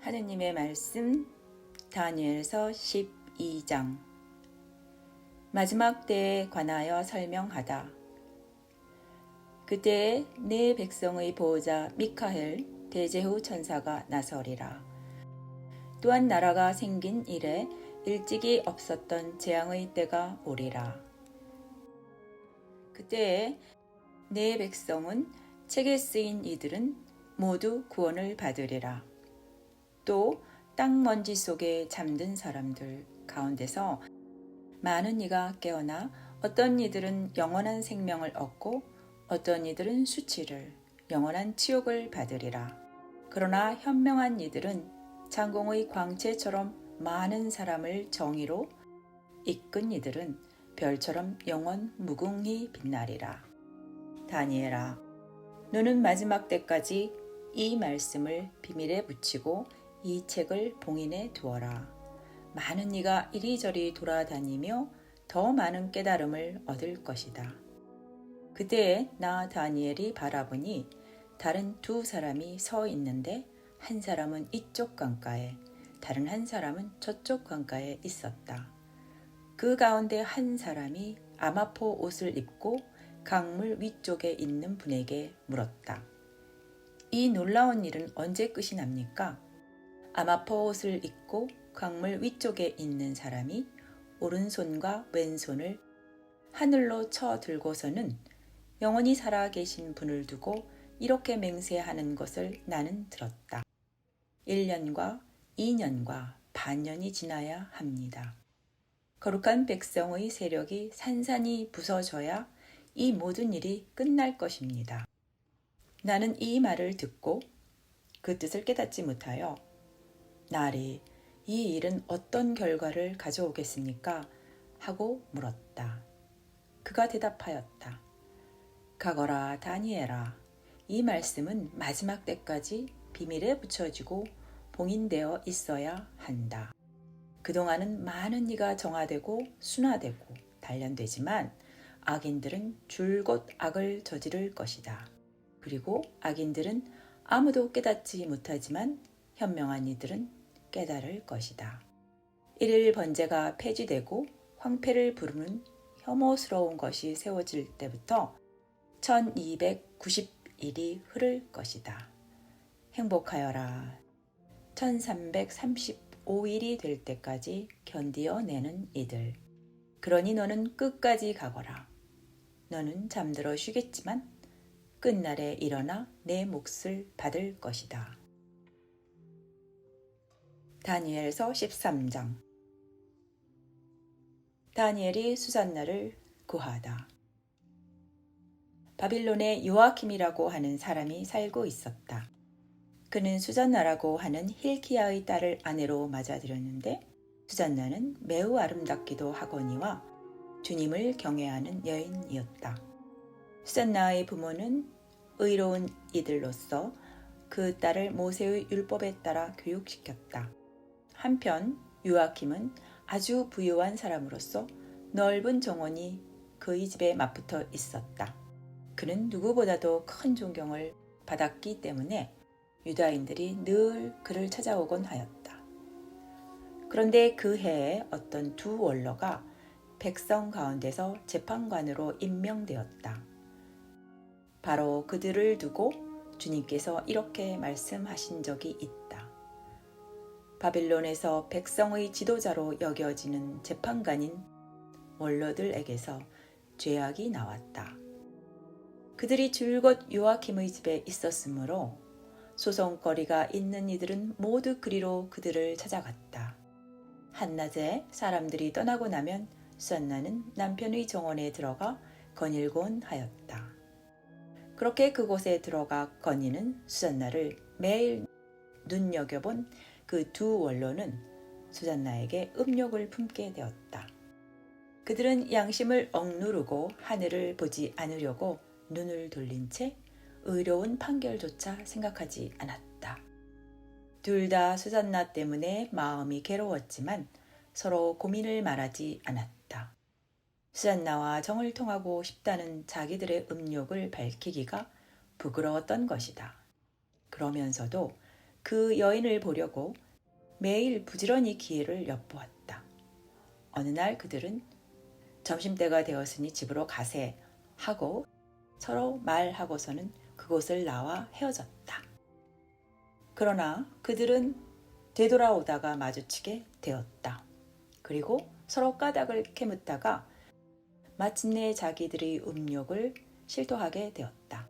하느님의 말씀 다니엘서 12장. 마지막 때에 관하여 설명하다. 그때에 내 백성의 보호자 미카엘 대제후 천사가 나서리라. 또한 나라가 생긴 이래 일찍이 없었던 재앙의 때가 오리라. 그때에 내 백성은 책에 쓰인 이들은 모두 구원을 받으리라. 또 땅먼지 속에 잠든 사람들 가운데서 많은 이가 깨어나 어떤 이들은 영원한 생명을 얻고 어떤 이들은 수치를 영원한 치욕을 받으리라. 그러나 현명한 이들은 장공의 광채처럼 많은 사람을 정의로 이끈 이들은 별처럼 영원 무궁히 빛나리라. 다니엘아, 너는 마지막 때까지 이 말씀을 비밀에 붙이고 이 책을 봉인해 두어라. 많은 이가 이리저리 돌아다니며 더 많은 깨달음을 얻을 것이다. 그때에 나 다니엘이 바라보니 다른 두 사람이 서 있는데 한 사람은 이쪽 강가에 다른 한 사람은 저쪽 강가에 있었다. 그 가운데 한 사람이 아마포 옷을 입고 강물 위쪽에 있는 분에게 물었다. 이 놀라운 일은 언제 끝이 납니까? 아마포 옷을 입고 강물 위쪽에 있는 사람이 오른손과 왼손을 하늘로 쳐 들고서는 영원히 살아계신 분을 두고 이렇게 맹세하는 것을 나는 들었다. 1년과 2년과 반년이 지나야 합니다. 거룩한 백성의 세력이 산산이 부서져야 이 모든 일이 끝날 것입니다. 나는 이 말을 듣고 그 뜻을 깨닫지 못하여 나리, 이 일은 어떤 결과를 가져오겠습니까? 하고 물었다. 그가 대답하였다. 가거라 다니엘아, 이 말씀은 마지막 때까지 비밀에 붙여지고 봉인되어 있어야 한다. 그동안은 많은 이가 정화되고 순화되고 단련되지만 악인들은 줄곧 악을 저지를 것이다. 그리고 악인들은 아무도 깨닫지 못하지만 현명한 이들은 깨달을 것이다. 일일 번제가 폐지되고 황폐를 부르는 혐오스러운 것이 세워질 때부터 1290일이 흐를 것이다. 행복하여라. 1335일이 될 때까지 견디어내는 이들. 그러니 너는 끝까지 가거라. 너는 잠들어 쉬겠지만 끝날에 일어나 내 몫을 받을 것이다. 다니엘서 13장. 다니엘이 수산나를 구하다. 바빌론에 요아킴이라고 하는 사람이 살고 있었다. 그는 수잔나라고 하는 힐키야의 딸을 아내로 맞아들였는데 수잔나는 매우 아름답기도 하거니와 주님을 경외하는 여인이었다. 수잔나의 부모는 의로운 이들로서 그 딸을 모세의 율법에 따라 교육시켰다. 한편 요아킴은 아주 부유한 사람으로서 넓은 정원이 그의 집에 맞붙어 있었다. 그는 누구보다도 큰 존경을 받았기 때문에 유다인들이 늘 그를 찾아오곤 하였다. 그런데 그 해에 어떤 두 원로가 백성 가운데서 재판관으로 임명되었다. 바로 그들을 두고 주님께서 이렇게 말씀하신 적이 있다. 바빌론에서 백성의 지도자로 여겨지는 재판관인 원로들에게서 죄악이 나왔다. 그들이 줄곧 요아킴의 집에 있었으므로 소송거리가 있는 이들은 모두 그리로 그들을 찾아갔다. 한낮에 사람들이 떠나고 나면 수산나는 남편의 정원에 들어가 거닐곤 하였다. 그렇게 그곳에 들어가 거니는 수산나를 매일 눈여겨본 그 두 원로는 수잔나에게 음욕을 품게 되었다. 그들은 양심을 억누르고 하늘을 보지 않으려고 눈을 돌린 채 의로운 판결조차 생각하지 않았다. 둘 다 수잔나 때문에 마음이 괴로웠지만 서로 고민을 말하지 않았다. 수잔나와 정을 통하고 싶다는 자기들의 음욕을 밝히기가 부끄러웠던 것이다. 그러면서도 그 여인을 보려고 매일 부지런히 기회를 엿보았다. 어느 날 그들은 점심때가 되었으니 집으로 가세 하고 서로 말하고서는 그곳을 나와 헤어졌다. 그러나 그들은 되돌아오다가 마주치게 되었다. 그리고 서로 까닭을 캐묻다가 마침내 자기들의 음욕을 실토하게 되었다.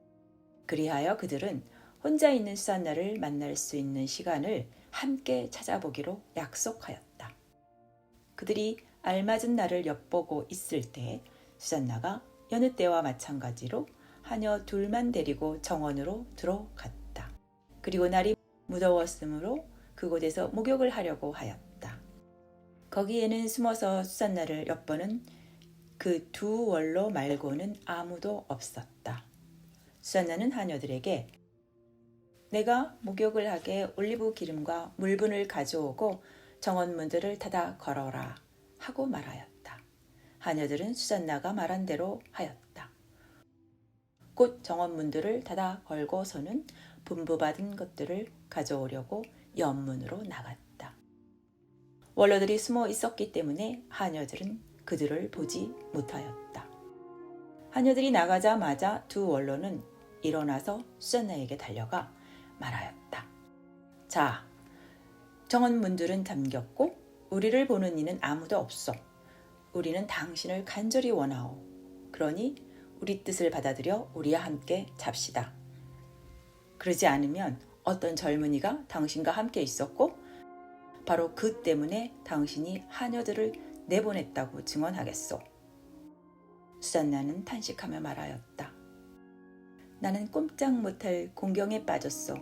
그리하여 그들은 혼자 있는 수산나를 만날 수 있는 시간을 함께 찾아보기로 약속하였다. 그들이 알맞은 날을 엿보고 있을 때 수산나가 여느 때와 마찬가지로 하녀 둘만 데리고 정원으로 들어갔다. 그리고 날이 무더웠으므로 그곳에서 목욕을 하려고 하였다. 거기에는 숨어서 수산나를 엿보는 그 두 원로 말고는 아무도 없었다. 수산나는 하녀들에게 내가 목욕을 하게 올리브 기름과 물분을 가져오고 정원문들을 닫아 걸어라 하고 말하였다. 하녀들은 수산나가 말한 대로 하였다. 곧 정원문들을 닫아 걸고서는 분부받은 것들을 가져오려고 연문으로 나갔다. 원로들이 숨어 있었기 때문에 하녀들은 그들을 보지 못하였다. 하녀들이 나가자마자 두 원로는 일어나서 수산나에게 달려가 말하였다. 자, 정원문들은 잠겼고 우리를 보는 이는 아무도 없어. 우리는 당신을 간절히 원하오. 그러니 우리 뜻을 받아들여 우리와 함께 잡시다. 그러지 않으면 어떤 젊은이가 당신과 함께 있었고 바로 그 때문에 당신이 하녀들을 내보냈다고 증언하겠소. 수산나는 탄식하며 말하였다. 나는 꼼짝 못할 공경에 빠졌소.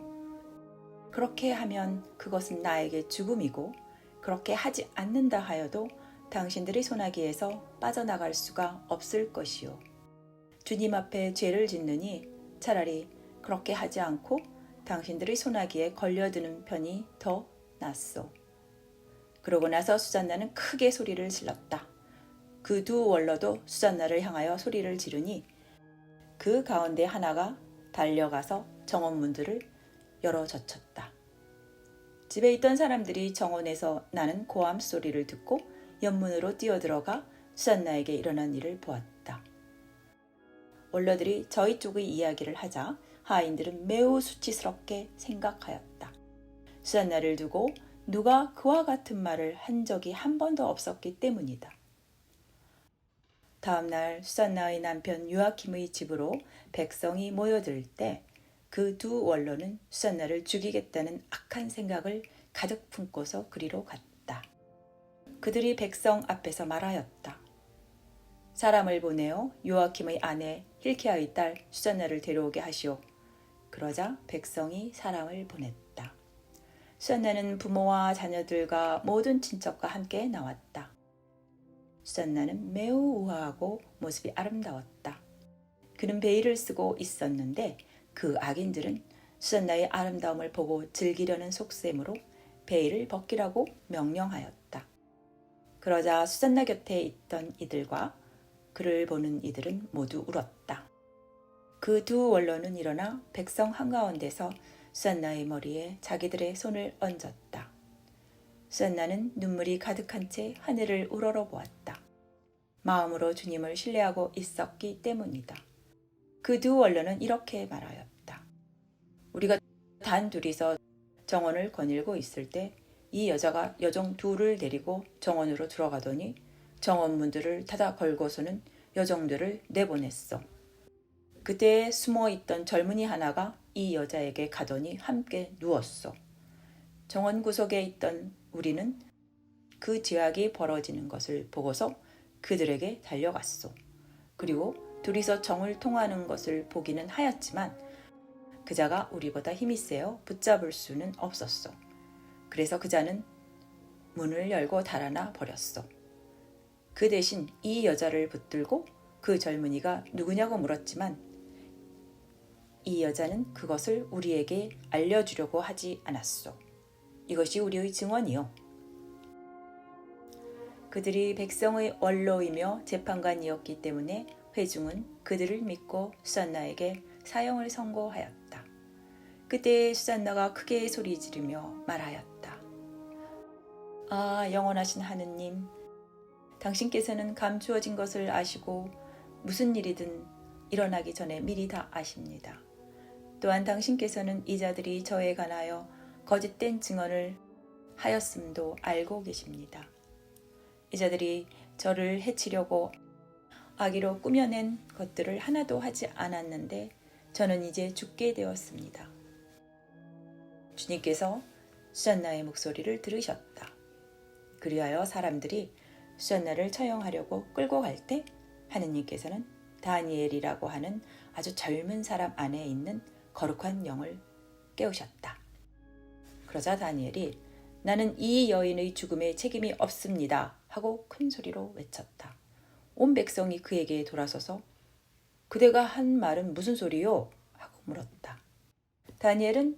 그렇게 하면 그것은 나에게 죽음이고 그렇게 하지 않는다 하여도 당신들의 소나기에서 빠져나갈 수가 없을 것이오. 주님 앞에 죄를 짓느니 차라리 그렇게 하지 않고 당신들의 소나기에 걸려드는 편이 더 낫소. 그러고 나서 수산나는 크게 소리를 질렀다. 그 두 원로도 수산나를 향하여 소리를 지르니 그 가운데 하나가 달려가서 정원문들을 열어 젖혔다. 집에 있던 사람들이 정원에서 나는 고함 소리를 듣고 연문으로 뛰어들어가 수산나에게 일어난 일을 보았다. 원로들이 저희 쪽의 이야기를 하자 하인들은 매우 수치스럽게 생각하였다. 수산나를 두고 누가 그와 같은 말을 한 적이 한 번도 없었기 때문이다. 다음 날 수산나의 남편 요아킴의 집으로 백성이 모여들 때 그 두 원로는 수산나를 죽이겠다는 악한 생각을 가득 품고서 그리로 갔다. 그들이 백성 앞에서 말하였다. 사람을 보내어 요아킴의 아내 힐키야의 딸 수산나를 데려오게 하시오. 그러자 백성이 사람을 보냈다. 수산나는 부모와 자녀들과 모든 친척과 함께 나왔다. 수산나는 매우 우아하고 모습이 아름다웠다. 그는 베일을 쓰고 있었는데 그 악인들은 수산나의 아름다움을 보고 즐기려는 속셈으로 베일을 벗기라고 명령하였다. 그러자 수산나 곁에 있던 이들과 그를 보는 이들은 모두 울었다. 그 두 원로는 일어나 백성 한가운데서 수산나의 머리에 자기들의 손을 얹었다. 수산나는 눈물이 가득한 채 하늘을 우러러보았다. 마음으로 주님을 신뢰하고 있었기 때문이다. 그 두 원로는 이렇게 말하였다. 우리가 단 둘이서 정원을 거닐고 있을 때 이 여자가 여종 둘을 데리고 정원으로 들어가더니 정원문들을 닫아 걸고서는 여종들을 내보냈어. 그때 숨어있던 젊은이 하나가 이 여자에게 가더니 함께 누웠어. 정원 구석에 있던 우리는 그 죄악이 벌어지는 것을 보고서 그들에게 달려갔소. 그리고 둘이서 정을 통하는 것을 보기는 하였지만 그자가 우리보다 힘이 세어 붙잡을 수는 없었어. 그래서 그자는 문을 열고 달아나 버렸어. 그 대신 이 여자를 붙들고 그 젊은이가 누구냐고 물었지만 이 여자는 그것을 우리에게 알려주려고 하지 않았소. 이것이 우리의 증언이요. 그들이 백성의 원로이며 재판관이었기 때문에 회중은 그들을 믿고 수산나에게 사형을 선고하였다. 그때 수잔나가 크게 소리 지르며 말하였다. 아, 영원하신 하느님, 당신께서는 감추어진 것을 아시고 무슨 일이든 일어나기 전에 미리 다 아십니다. 또한 당신께서는 이 자들이 저에 관하여 거짓된 증언을 하였음도 알고 계십니다. 이 자들이 저를 해치려고 악의로 꾸며낸 것들을 하나도 하지 않았는데 저는 이제 죽게 되었습니다. 주님께서 수잔나의 목소리를 들으셨다. 그리하여 사람들이 수잔나를 처형하려고 끌고 갈 때 하느님께서는 다니엘이라고 하는 아주 젊은 사람 안에 있는 거룩한 영을 깨우셨다. 그러자 다니엘이 나는 이 여인의 죽음에 책임이 없습니다 하고 큰 소리로 외쳤다. 온 백성이 그에게 돌아서서 그대가 한 말은 무슨 소리요? 하고 물었다. 다니엘은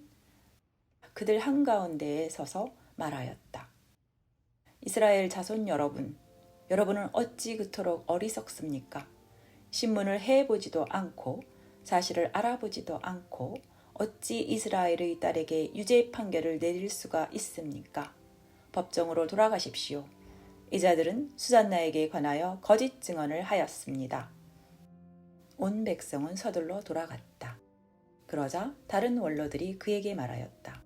그들 한가운데에 서서 말하였다. 이스라엘 자손 여러분은 어찌 그토록 어리석습니까? 신문을 해보지도 않고 사실을 알아보지도 않고 어찌 이스라엘의 딸에게 유죄 판결을 내릴 수가 있습니까? 법정으로 돌아가십시오. 이 자들은 수잔나에게 관하여 거짓 증언을 하였습니다. 온 백성은 서둘러 돌아갔다. 그러자 다른 원로들이 그에게 말하였다.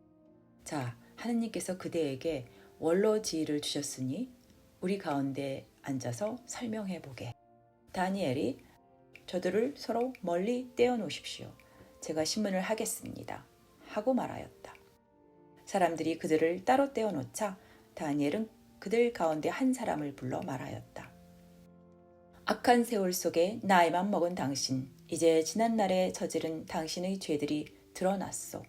자, 하느님께서 그대에게 원로 지위를 주셨으니 우리 가운데 앉아서 설명해 보게. 다니엘이 저들을 서로 멀리 떼어놓으십시오. 제가 신문을 하겠습니다. 하고 말하였다. 사람들이 그들을 따로 떼어놓자 다니엘은 그들 가운데 한 사람을 불러 말하였다. 악한 세월 속에 나이만 먹은 당신, 이제 지난날에 저지른 당신의 죄들이 드러났소.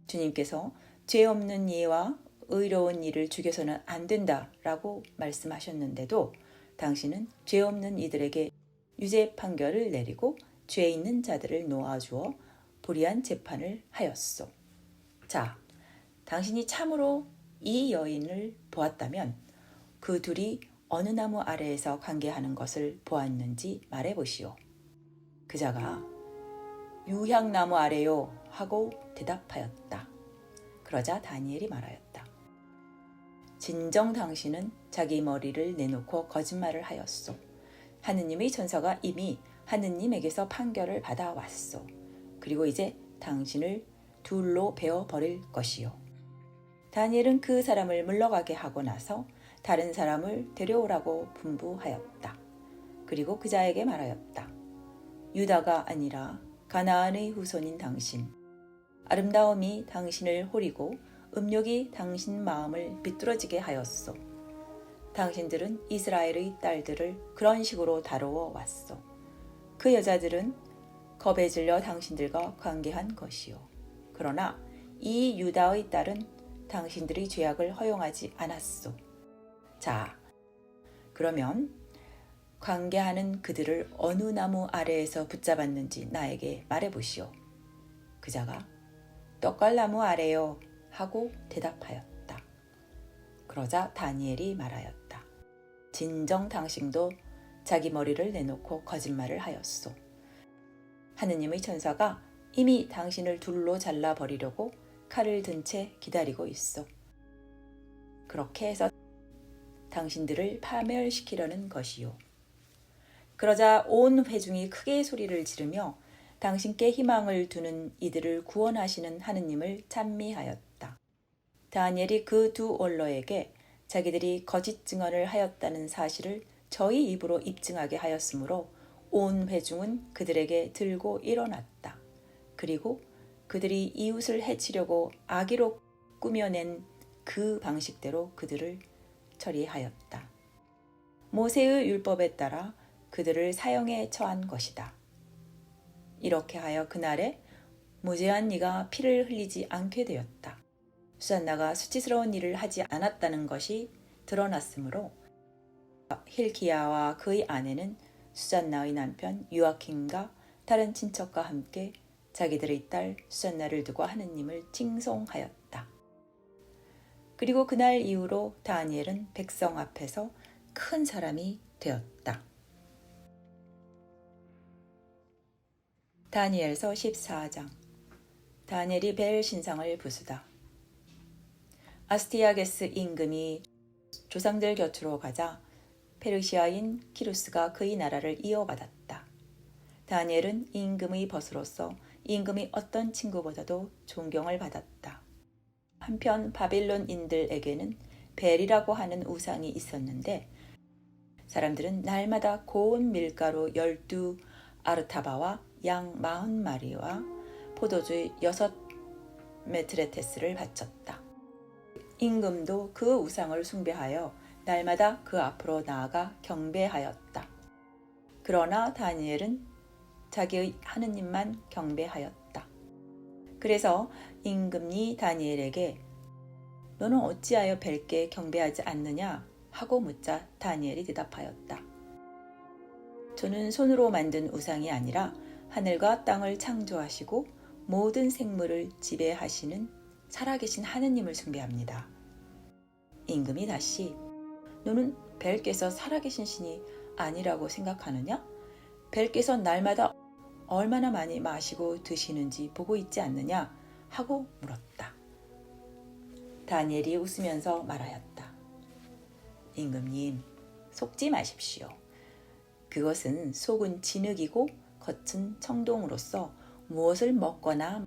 주님께서 죄 없는 이와 의로운 이를 죽여서는 안 된다라고 말씀하셨는데도 당신은 죄 없는 이들에게 유죄 판결을 내리고 죄 있는 자들을 놓아주어 불의한 재판을 하였소. 자, 당신이 참으로 이 여인을 보았다면 그 둘이 어느 나무 아래에서 관계하는 것을 보았는지 말해보시오. 그자가 유향나무 아래요 하고 대답하였다. 그러자 다니엘이 말하였다. 진정 당신은 자기 머리를 내놓고 거짓말을 하였소. 하느님의 천사가 이미 하느님에게서 판결을 받아왔소. 그리고 이제 당신을 둘로 베어버릴 것이요. 다니엘은 그 사람을 물러가게 하고 나서 다른 사람을 데려오라고 분부하였다. 그리고 그자에게 말하였다. 유다가 아니라 가나안의 후손인 당신. 아름다움이 당신을 호리고 음욕이 당신 마음을 비뚤어지게 하였소. 당신들은 이스라엘의 딸들을 그런 식으로 다루어 왔소. 그 여자들은 겁에 질려 당신들과 관계한 것이요. 그러나 이 유다의 딸은 당신들의 죄악을 허용하지 않았소. 자, 그러면 관계하는 그들을 어느 나무 아래에서 붙잡았는지 나에게 말해보시오. 그자가 떡갈나무 아래요 하고 대답하였다. 그러자 다니엘이 말하였다. 진정 당신도 자기 머리를 내놓고 거짓말을 하였소. 하느님의 천사가 이미 당신을 둘로 잘라버리려고 칼을 든 채 기다리고 있어. 그렇게 해서 당신들을 파멸시키려는 것이요. 그러자 온 회중이 크게 소리를 지르며 당신께 희망을 두는 이들을 구원하시는 하느님을 찬미하였다. 다니엘이 그 두 원로에게 자기들이 거짓 증언을 하였다는 사실을 저희 입으로 입증하게 하였으므로 온 회중은 그들에게 들고 일어났다. 그리고 그들이 이웃을 해치려고 악의로 꾸며낸 그 방식대로 그들을 처리하였다. 모세의 율법에 따라 그들을 사형에 처한 것이다. 이렇게 하여 그날에 무죄한 이가 피를 흘리지 않게 되었다. 수잔나가 수치스러운 일을 하지 않았다는 것이 드러났으므로 힐기야와 그의 아내는 수잔나의 남편 요아킴과 다른 친척과 함께 자기들의 딸 수잔나를 두고 하느님을 칭송하였다. 그리고 그날 이후로 다니엘은 백성 앞에서 큰 사람이 되었다. 다니엘서 14장. 다니엘이 벨 신상을 부수다. 아스티아게스 임금이 조상들 곁으로 가자 페르시아인 키루스가 그의 나라를 이어받았다. 다니엘은 임금의 벗으로서 임금이 어떤 친구보다도 존경을 받았다. 한편 바빌론인들에게는 벨이라고 하는 우상이 있었는데 사람들은 날마다 고운 밀가루 12아르타바와 양 40마리와 포도주 6메트레테스를 바쳤다. 임금도 그 우상을 숭배하여 날마다 그 앞으로 나아가 경배하였다. 그러나 다니엘은 자기의 하느님만 경배하였다. 그래서 임금이 다니엘에게 너는 어찌하여 벨께 경배하지 않느냐 하고 묻자 다니엘이 대답하였다. 저는 손으로 만든 우상이 아니라 하늘과 땅을 창조하시고 모든 생물을 지배하시는 살아계신 하느님을 숭배합니다. 임금이 다시 너는 벨께서 살아계신 신이 아니라고 생각하느냐? 벨께서 날마다 얼마나 많이 마시고 드시는지 보고 있지 않느냐? 하고 물었다. 다니엘이 웃으면서 말하였다. 임금님, 속지 마십시오. 그것은 속은 진흙이고 겉은 청동으로서 무엇을 먹거나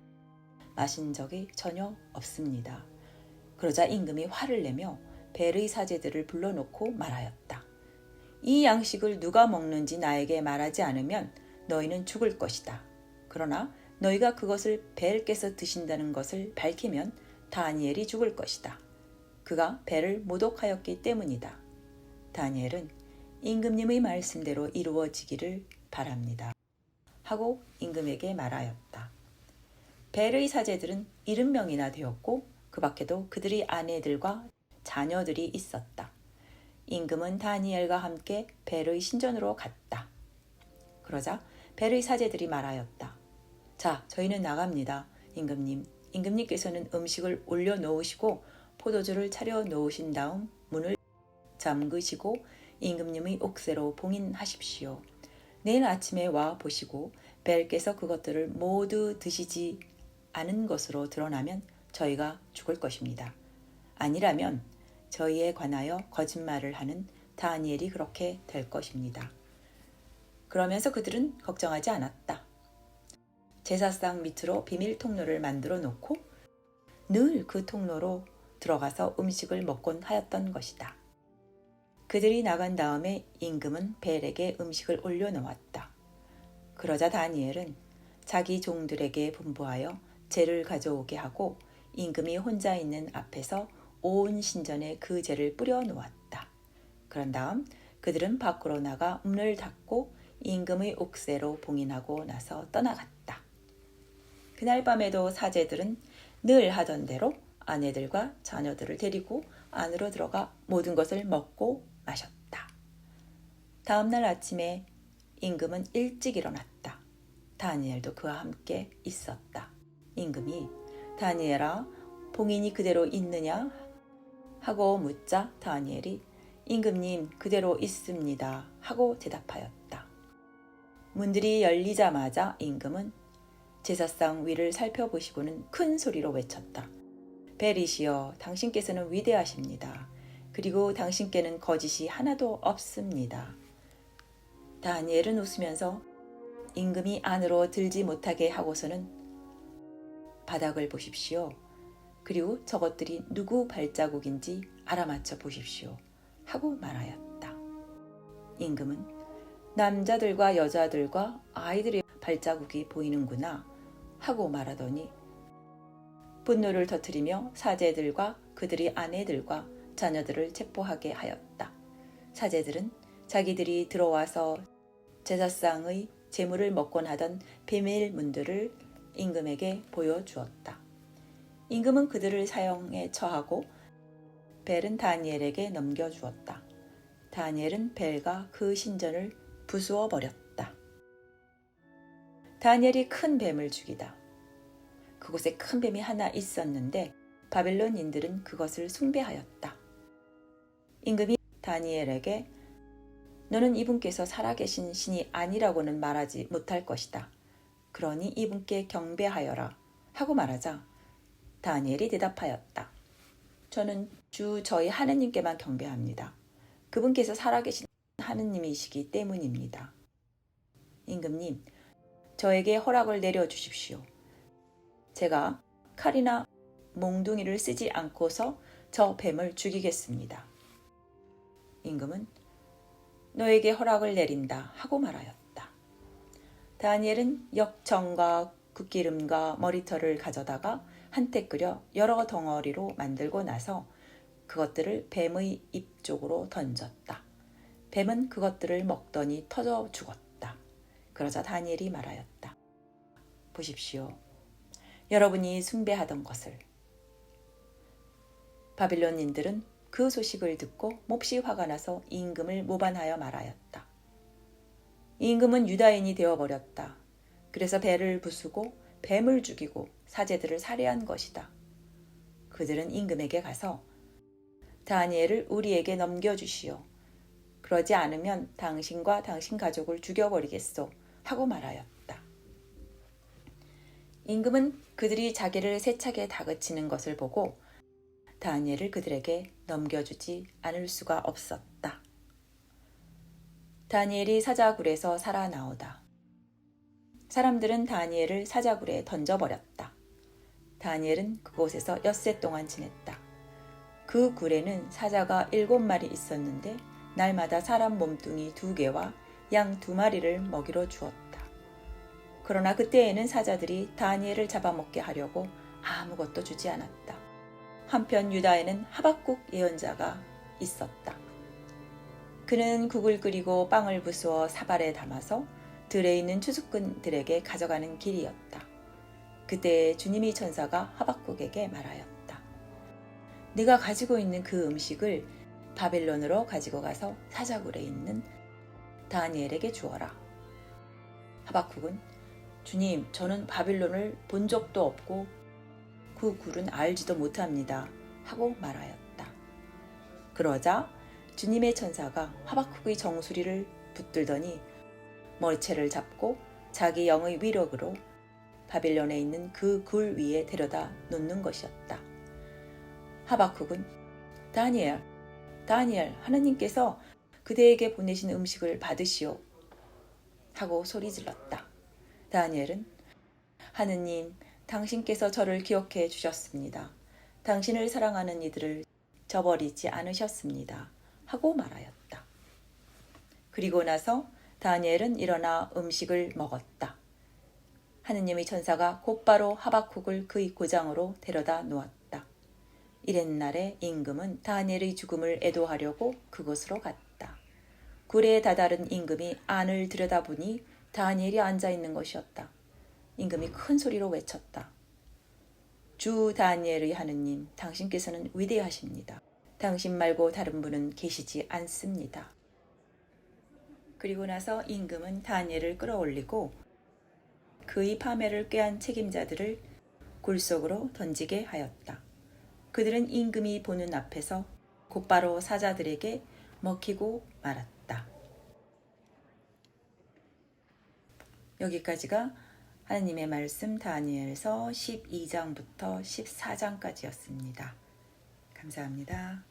마신 적이 전혀 없습니다. 그러자 임금이 화를 내며 벨의 사제들을 불러놓고 말하였다. 이 양식을 누가 먹는지 나에게 말하지 않으면 너희는 죽을 것이다. 그러나 너희가 그것을 벨께서 드신다는 것을 밝히면 다니엘이 죽을 것이다. 그가 벨을 모독하였기 때문이다. 다니엘은 임금님의 말씀대로 이루어지기를 바랍니다. 하고 임금에게 말하였다. 벨의 사제들은 70명이나 되었고 그 밖에도 그들의 아내들과 자녀들이 있었다. 임금은 다니엘과 함께 벨의 신전으로 갔다. 그러자 벨의 사제들이 말하였다. 자, 저희는 나갑니다. 임금님께서는 음식을 올려놓으시고 포도주를 차려 놓으신 다음 문을 잠그시고 임금님의 옥새로 봉인하십시오. 내일 아침에 와 보시고 벨께서 그것들을 모두 드시지 않은 것으로 드러나면 저희가 죽을 것입니다. 아니라면 저희에 관하여 거짓말을 하는 다니엘이 그렇게 될 것입니다. 그러면서 그들은 걱정하지 않았다. 제사상 밑으로 비밀 통로를 만들어 놓고 늘 그 통로로 들어가서 음식을 먹곤 하였던 것이다. 그들이 나간 다음에 임금은 벨에게 음식을 올려놓았다. 그러자 다니엘은 자기 종들에게 분부하여 재를 가져오게 하고 임금이 혼자 있는 앞에서 온 신전에 그 재를 뿌려 놓았다. 그런 다음 그들은 밖으로 나가 문을 닫고 임금의 옥새로 봉인하고 나서 떠나갔다. 그날 밤에도 사제들은 늘 하던 대로 아내들과 자녀들을 데리고 안으로 들어가 모든 것을 먹고 마셨다. 다음날 아침에 임금은 일찍 일어났다. 다니엘도 그와 함께 있었다. 임금이 다니엘아, 봉인이 그대로 있느냐? 하고 묻자 다니엘이 임금님 그대로 있습니다. 하고 대답하였다. 문들이 열리자마자 임금은 제사상 위를 살펴보시고는 큰 소리로 외쳤다. 벨이시여, 당신께서는 위대하십니다. 그리고 당신께는 거짓이 하나도 없습니다. 다니엘은 웃으면서 임금이 안으로 들지 못하게 하고서는 바닥을 보십시오. 그리고 저것들이 누구 발자국인지 알아맞혀 보십시오. 하고 말하였다. 임금은 남자들과 여자들과 아이들의 발자국이 보이는구나 하고 말하더니 분노를 터뜨리며 사제들과 그들의 아내들과 자녀들을 체포하게 하였다. 사제들은 자기들이 들어와서 제사상의 제물을 먹곤 하던 비밀 문들을 임금에게 보여주었다. 임금은 그들을 사형에 처하고 벨은 다니엘에게 넘겨주었다. 다니엘은 벨과 그 신전을 부수어 버렸다. 다니엘이 큰 뱀을 죽이다. 그곳에 큰 뱀이 하나 있었는데 바벨론인들은 그것을 숭배하였다. 임금이 다니엘에게 너는 이분께서 살아계신 신이 아니라고는 말하지 못할 것이다. 그러니 이분께 경배하여라. 하고 말하자 다니엘이 대답하였다. 저는 주 저희 하느님께만 경배합니다. 그분께서 살아계신 하느님이시기 때문입니다. 임금님, 저에게 허락을 내려주십시오. 제가 칼이나 몽둥이를 쓰지 않고서 저 뱀을 죽이겠습니다. 임금은 너에게 허락을 내린다 하고 말하였다. 다니엘은 역청과 굿기름과 머리털을 가져다가 한때 끓여 여러 덩어리로 만들고 나서 그것들을 뱀의 입 쪽으로 던졌다. 뱀은 그것들을 먹더니 터져 죽었다. 그러자 다니엘이 말하였다. 보십시오. 여러분이 숭배하던 것을. 바빌론인들은 그 소식을 듣고 몹시 화가 나서 임금을 모반하여 말하였다. 임금은 유다인이 되어버렸다. 그래서 배를 부수고 뱀을 죽이고 사제들을 살해한 것이다. 그들은 임금에게 가서 다니엘을 우리에게 넘겨주시오. 그러지 않으면 당신과 당신 가족을 죽여버리겠소 하고 말하였다. 임금은 그들이 자기를 세차게 다그치는 것을 보고 다니엘을 그들에게 넘겨주지 않을 수가 없었다. 다니엘이 사자굴에서 살아나오다. 사람들은 다니엘을 사자굴에 던져버렸다. 다니엘은 그곳에서 엿새 동안 지냈다. 그 굴에는 사자가 7마리 있었는데 날마다 사람 몸뚱이 2개와 양 2마리를 먹이로 주었다. 그러나 그때에는 사자들이 다니엘을 잡아먹게 하려고 아무것도 주지 않았다. 한편 유다에는 하박국 예언자가 있었다. 그는 국을 끓이고 빵을 부수어 사발에 담아서 들에 있는 추수꾼들에게 가져가는 길이었다. 그때 주님의 천사가 하박국에게 말하였다. 네가 가지고 있는 그 음식을 바벨론으로 가지고 가서 사자굴에 있는 다니엘에게 주어라. 하박국은 주님, 저는 바빌론을 본 적도 없고 그 굴은 알지도 못합니다. 하고 말하였다. 그러자 주님의 천사가 하박국의 정수리를 붙들더니 머리채를 잡고 자기 영의 위력으로 바빌론에 있는 그 굴 위에 데려다 놓는 것이었다. 하박국은 다니엘, 하느님께서 그대에게 보내신 음식을 받으시오 하고 소리질렀다. 다니엘은 하느님, 당신께서 저를 기억해 주셨습니다. 당신을 사랑하는 이들을 저버리지 않으셨습니다. 하고 말하였다. 그리고 나서 다니엘은 일어나 음식을 먹었다. 하느님의 천사가 곧바로 하박국을 그의 고장으로 데려다 놓았다. 이튿날에 임금은 다니엘의 죽음을 애도하려고 그곳으로 갔다. 굴에 다다른 임금이 안을 들여다보니 다니엘이 앉아있는 것이었다. 임금이 큰 소리로 외쳤다. 주 다니엘의 하느님, 당신께서는 위대하십니다. 당신 말고 다른 분은 계시지 않습니다. 그리고 나서 임금은 다니엘을 끌어올리고 그의 파멸을 꾀한 책임자들을 굴 속으로 던지게 하였다. 그들은 임금이 보는 앞에서 곧바로 사자들에게 먹히고 말았다. 여기까지가 하느님의 말씀 다니엘서 12장부터 14장까지였습니다. 감사합니다.